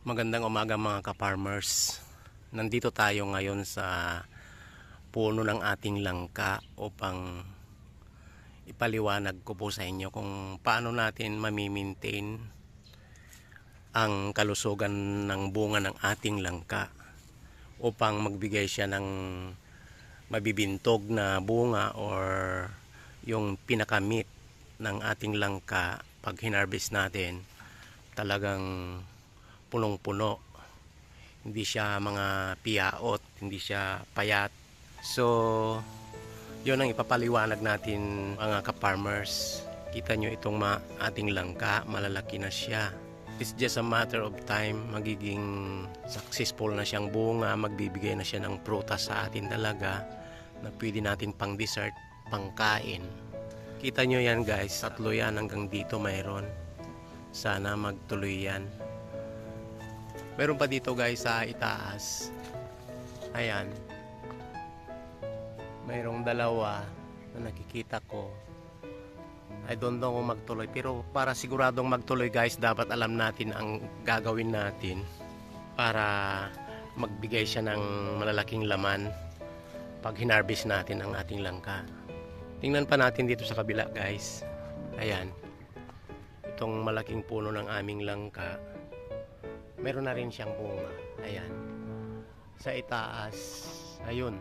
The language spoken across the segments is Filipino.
Magandang umaga mga ka-farmers. Nandito tayo ngayon sa puno ng ating langka upang ipaliwanag ko po sa inyo kung paano natin mamimaintain ang kalusugan ng bunga ng ating langka upang magbigay siya ng mabibintog na bunga or yung pinakamit ng ating langka pag hinarvest natin talagang punong-puno, hindi siya mga piyaot, hindi siya payat. So yun ang ipapaliwanag natin mga ka-farmers. Kita nyo itong ating langka, malalaki na siya. It's just a matter of time, magiging successful na siyang bunga, magbibigay na siya ng prutas sa atin talaga na pwede natin pang dessert, pang kain. Kita nyo yan guys, tatlo yan hanggang dito mayroon. Sana magtuloy yan. Meron pa dito guys sa itaas. Ayan. Mayroong dalawa na nakikita ko. I don't know kung magtuloy. Pero para siguradong magtuloy guys, dapat alam natin ang gagawin natin para magbigay siya ng malalaking laman pag hinarvest natin ang ating langka. Tingnan pa natin dito sa kabila guys. Ayan. Itong malaking puno ng aming langka. Meron na rin siyang bunga. Ayan. Sa itaas, ayun.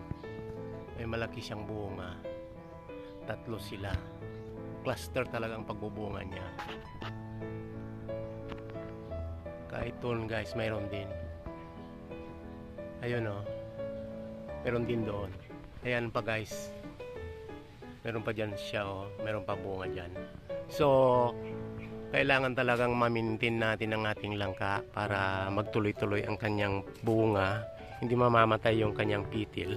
May malaki siyang bunga. Tatlo sila. Cluster talagang pagbubunga niya. Kahit doon guys, mayroon din. Ayun o. Meron din doon. Ayan pa guys. Meron pa dyan siya o. Meron pa bunga dyan. So, kailangan talagang ma-maintain natin ang ating langka para magtuloy-tuloy ang kanyang bunga, hindi mamamatay yung kanyang pitil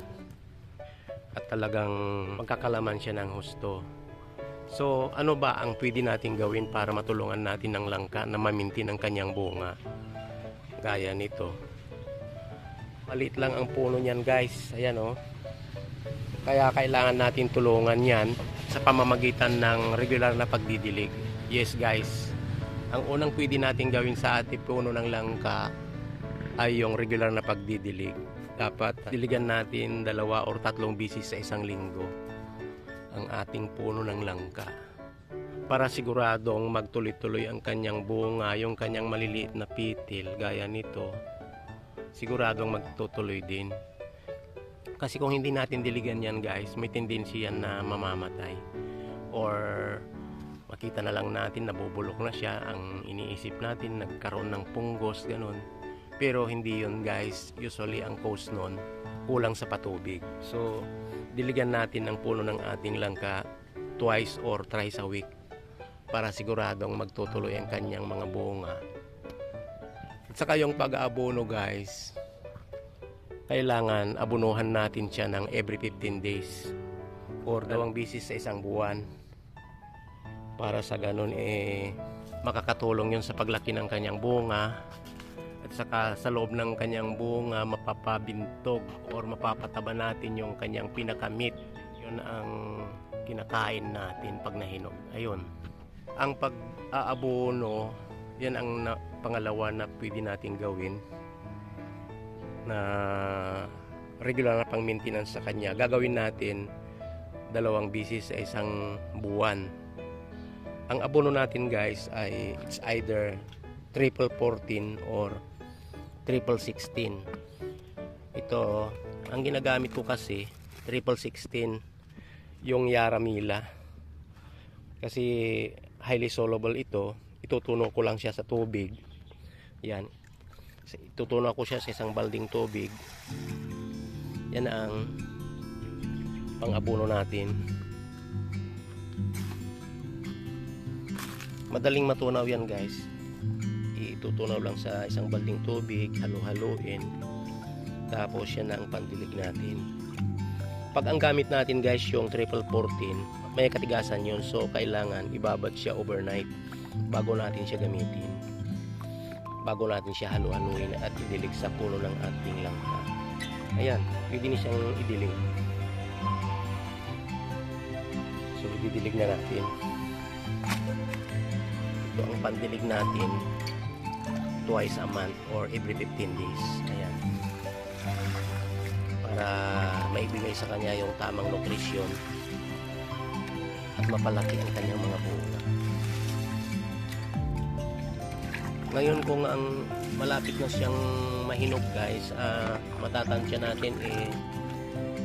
at talagang magkakalaman siya ng husto. So ano ba ang pwede natin gawin para matulungan natin ang langka na ma-maintain ang kanyang bunga? Gaya nito, maliit lang ang puno niyan guys, ayan o. Kaya kailangan natin tulungan yan sa pamamagitan ng regular na pagdidilig. Yes guys, ang unang pwede natin gawin sa ating puno ng langka ay yung regular na pagdidilig. Dapat diligan natin 2 or 3 bisis sa isang linggo ang ating puno ng langka para siguradong magtuloy-tuloy ang kanyang bunga, yung kanyang maliliit na pitil gaya nito, siguradong magtutuloy din. Kasi kung hindi natin diligan yan guys, may tendency yan na mamamatay or makita na lang natin nabubulok na siya. Ang iniisip natin nagkaroon ng punggos, ganun. Pero hindi yun guys. Usually ang cause nun kulang sa patubig. So diligan natin ang puno ng ating langka twice or thrice a week para siguradong magtutuloy ang kanyang mga bunga. At saka yung pag-aabono guys, kailangan abunuhan natin siya ng every 15 days or 2 bisis sa isang buwan. Para sa ganun makakatulong yun sa paglaki ng kanyang bunga at saka sa loob ng kanyang bunga mapapabintog or mapapataba natin yung kanyang pinakamit. Yun ang kinakain natin pag nahinog. Ayun. Ang pag-aabono, yan ang pangalawa na pwede natin gawin na regular na pang maintenance sa kanya. Gagawin natin 2 bisis sa isang buwan. Ang abono natin guys ay it's either triple 14 or triple 16. Ito, ang ginagamit ko kasi triple 16 yung Yaramila. Kasi highly soluble ito. Itutunaw ko lang siya sa tubig. Yan. Itutunaw ko siya sa isang balding tubig. Yan ang pang-abono natin. Madaling matunaw yan guys. Itutunaw lang sa isang balding tubig, halo-haloin. Tapos yan na ang pandilig natin. Pag ang gamit natin guys yung triple 14, may katigasan yun. So kailangan ibabad siya overnight bago natin siya gamitin. Bago natin siya halo-haloin at idilig sa puno ng ating langka. Ayan, pwede niya siyang idilig. So ididilig na natin. Ito ang pandilig natin. twice a month or every 15 days. Ayan. Para maibigay sa kanya yung tamang nutrisyon at mapalaki ang kanyang mga bunga. Ngayon kung ang malapit na siyang mahinog guys, matatansya natin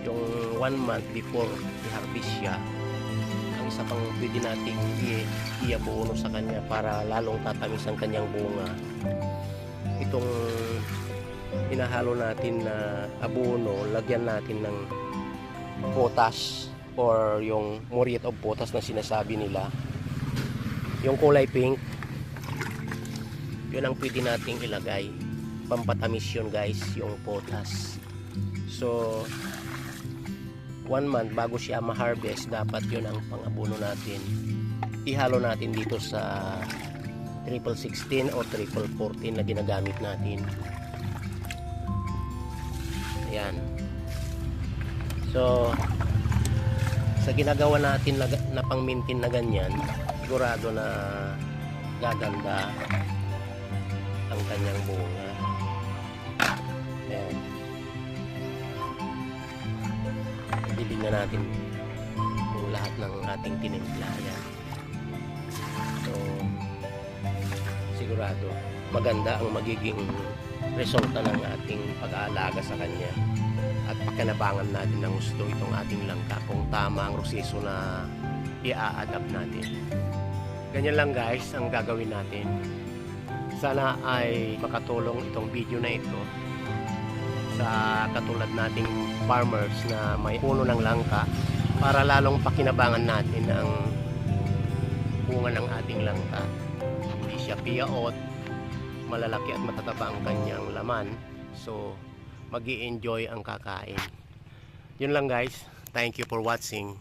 yung 1 month before i-harvest siya. Ang isa pang pwede nating iabono sa kanya para lalong tatamis ang kanyang bunga. Itong hinahalo natin na abono, lagyan natin ng potash or yung muriate of potash na sinasabi nila. Yung kulay pink, yun ang pwede nating ilagay. Pampatamis yun guys, yung potash. So 1 month bago siya ma-harvest, dapat yun ang pang-abono natin. Ihalo natin dito sa 1616 o 14 na ginagamit natin. Ayan. So sa ginagawa natin na pang-maintain na ganyan, sigurado na gaganda ang kanyang bunga. Ayan. Dilig na natin yung lahat ng ating tinimpla. Ayan. So sigurado maganda ang magiging resulta ng ating pag-aalaga sa kanya at pakinabangan natin ng gusto itong ating langka kung tama ang proseso na i-a-adapt natin. Ganyan lang guys ang gagawin natin. Sana ay makatulong itong video na ito sa katulad nating farmers na may puno ng langka para lalong pakinabangan natin ang bunga ng ating langka. Hindi siya piyaot, malalaki at matataba ang kanyang laman, so magi-enjoy ang kakain. Yun lang guys, thank you for watching.